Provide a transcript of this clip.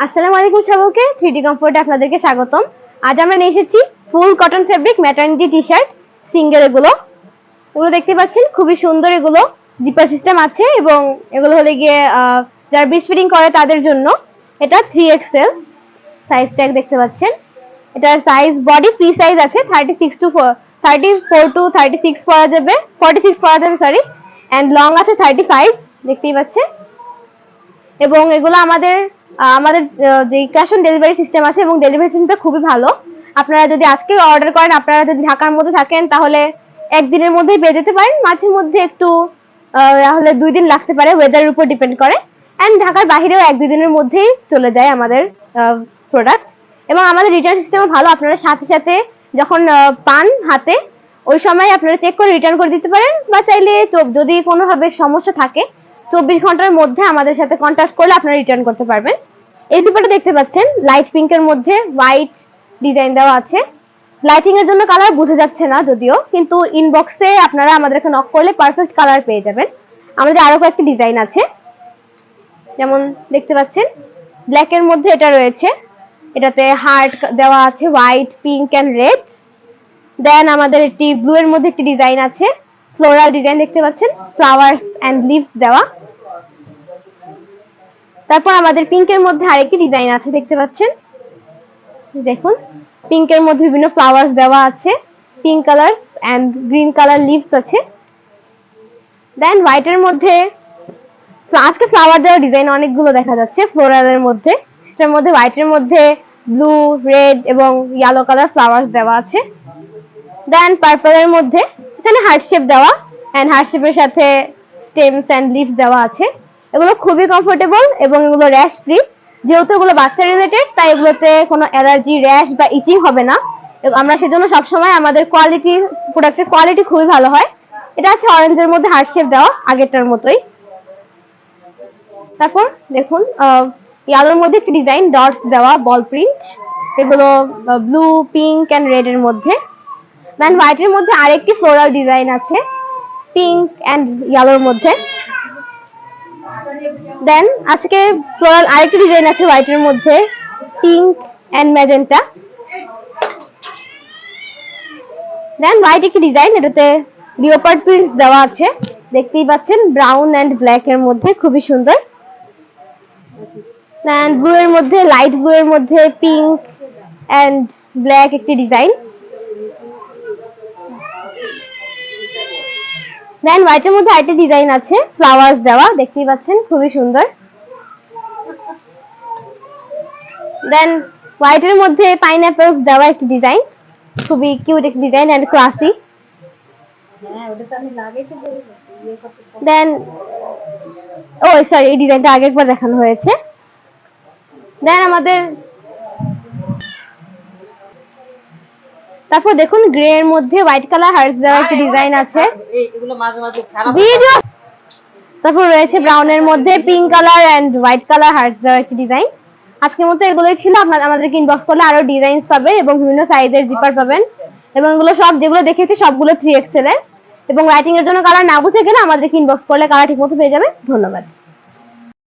আসসালামু আলাইকুম সকলকে, 3D কমফোর্টে আপনাদেরকে স্বাগতম। আজ আমরা নিয়ে এসেছি full cotton fabric maternity t-shirt single. এগুলো দেখতে পাচ্ছেন, খুবই সুন্দর। এগুলো জিপার সিস্টেম আছে এবং এগুলো হলে গিয়ে যারা ব্রিস্ট ফিডিং করে তাদের জন্য। এটা 3XL সাইজ ট্যাগ দেখতে পাচ্ছেন। এটার সাইজ বডি ফ্রি সাইজ আছে 34 টু 36 পরা যাবে, 46 পরা যাবে সরি, এন্ড লং আছে 35 দেখতেই পাচ্ছেন। এবং এগুলো আমাদের যে ক্যাশ অন ডেলিভারি সিস্টেম আছে এবং ডেলিভারি সিস্টেমটা খুবই ভালো। আপনারা যদি আজকে অর্ডার করেন, আপনারা যদি ঢাকার মধ্যে থাকেন তাহলে একদিনের মধ্যেই পেয়ে যেতে পারেন। মাঝে মধ্যে একটু তাহলে 2 দিন লাগতে পারে, ওয়েদারের উপর ডিপেন্ড করে। এন্ড ঢাকার বাইরেও 1-2 দিনের মধ্যেই চলে যায় আমাদের প্রোডাক্ট। এবং আমাদের রিটার্ন সিস্টেমও ভালো। আপনারা সাথে সাথে যখন পান হাতে ওই সময় আপনারা চেক করে রিটার্ন করে দিতে পারেন, বা চাইলে যদি কোনোভাবে সমস্যা থাকে 24 ঘন্টার মধ্যে আমাদের সাথে কন্ট্যাক্ট করলে আপনারা রিটার্ন করতে পারবেন। এই দুপাটা দেখতে পাচ্ছেন লাইট পিঙ্কের মধ্যে হোয়াইট ডিজাইন দেওয়া আছে। লাইটিং এর জন্য কালার বোঝা যাচ্ছে না যদিও, কিন্তু ইনবক্সে আপনারা আমাদেরকে নক করলে পারফেক্ট কালার পেয়ে যাবেন। আমাদের আরো কয়েকটি ডিজাইন আছে, যেমন দেখতে পাচ্ছেন ব্ল্যাক এর মধ্যে এটা রয়েছে। এটাতে হার্ট দেওয়া আছে, হোয়াইট, পিঙ্ক এন্ড রেড। দেন আমাদের একটি ব্লু এর মধ্যে একটি ডিজাইন আছে, ফ্লোরাল ডিজাইন দেখতে পাচ্ছেন, ফ্লাওয়ার্স এন্ড লিভস দেওয়া। তারপর আমাদের পিঙ্কের মধ্যে আরেকটি ডিজাইন আছে দেখতে পাচ্ছেন। দেখুন, পিঙ্কের মধ্যে বিভিন্ন ফ্লাওয়ার্স দেওয়া আছে, pink colours and green colour leaves আছে। দেন হোয়াইটের মধ্যে আজকে ফ্লাওয়ার দেওয়া ডিজাইন অনেকগুলো দেখা যাচ্ছে ফ্লোরালের মধ্যে। এটার মধ্যে হোয়াইটের মধ্যে ব্লু, রেড এবং ইয়েলো কালার ফ্লাওয়ার্স দেওয়া আছে। দেন পার্পলের মধ্যে এখানে হার্ট শেপ দেওয়া এন্ড হার্ট শেপের সাথে স্টেমস এন্ড লিভস দেওয়া আছে। এগুলো খুবই কমফোর্টেবল এবং এগুলো র্যাশ ফ্রি। যেহেতু এগুলো বাচ্চা রিলেটেড, তাই এগুলোতে কোনো অ্যালার্জি, র্যাশ বা ইচিং হবে না। আমরা সেজন্য সবসময় আমাদের প্রোডাক্টের কোয়ালিটি খুবই ভালো হয়। এটা আছে অরেঞ্জের মধ্যে হার্ট শেপ দেওয়া, আগেরটার মতোই। তারপর দেখুন ইয়েলোর মধ্যে একটি ডিজাইন ডটস দেওয়া, বল প্রিন্ট। এগুলো ব্লু, পিঙ্ক এন্ড রেড এর মধ্যে। দেন হোয়াইটের মধ্যে আরেকটি ফ্লোরাল ডিজাইন আছে, পিঙ্ক এন্ড ইয়েলোর মধ্যে। দেন আজকে ফ্লোরাল আরেকটি ডিজাইন আছে হোয়াইটের মধ্যে, pink and magenta. Then white একটি ডিজাইন, এটাতে লিওপার্ড প্রিন্টস দেওয়া আছে দেখতেই পাচ্ছেন, ব্রাউন এন্ড ব্ল্যাক এর মধ্যে, খুবই সুন্দর। দেন ব্লু এর মধ্যে, লাইট ব্লু এর মধ্যে পিঙ্ক এন্ড ব্ল্যাক একটি ডিজাইন। দেন হোয়াইটের মধ্যে আরেকটি ডিজাইন আছে, ফ্লাওয়ার্স দেওয়া দেখতেই পাচ্ছেন, খুবই সুন্দর। দেন হোয়াইটের মধ্যে পাইনঅ্যাপলস দেওয়া একটি ডিজাইন, খুবই কিউট একটি design and classy. Then sorry, এই ডিজাইনটা আগে একবার দেখানো হয়েছে। দেন আমাদের তারপর দেখুন গ্রে এর মধ্যে হোয়াইট কালার হার্টস দেওয়া একটা ডিজাইন আছে। তারপর রয়েছে ব্রাউন এর মধ্যে pink colour and white colour hearts দেওয়া একটা ডিজাইন। আজকের মতো এগুলোই ছিল। আপনারা আমাদেরকে ইনবক্স করলে আরো ডিজাইনস পাবেন এবং বিভিন্ন সাইজের জিপার পাবেন। এবং এগুলো সব যেগুলো দেখেছি সবগুলো 3XL এর। এবং রাইটিং এর জন্য কালার না বুঝে গেলে আমাদেরকে ইনবক্স করলে কালার ঠিকমতো পেয়ে যাবেন। ধন্যবাদ।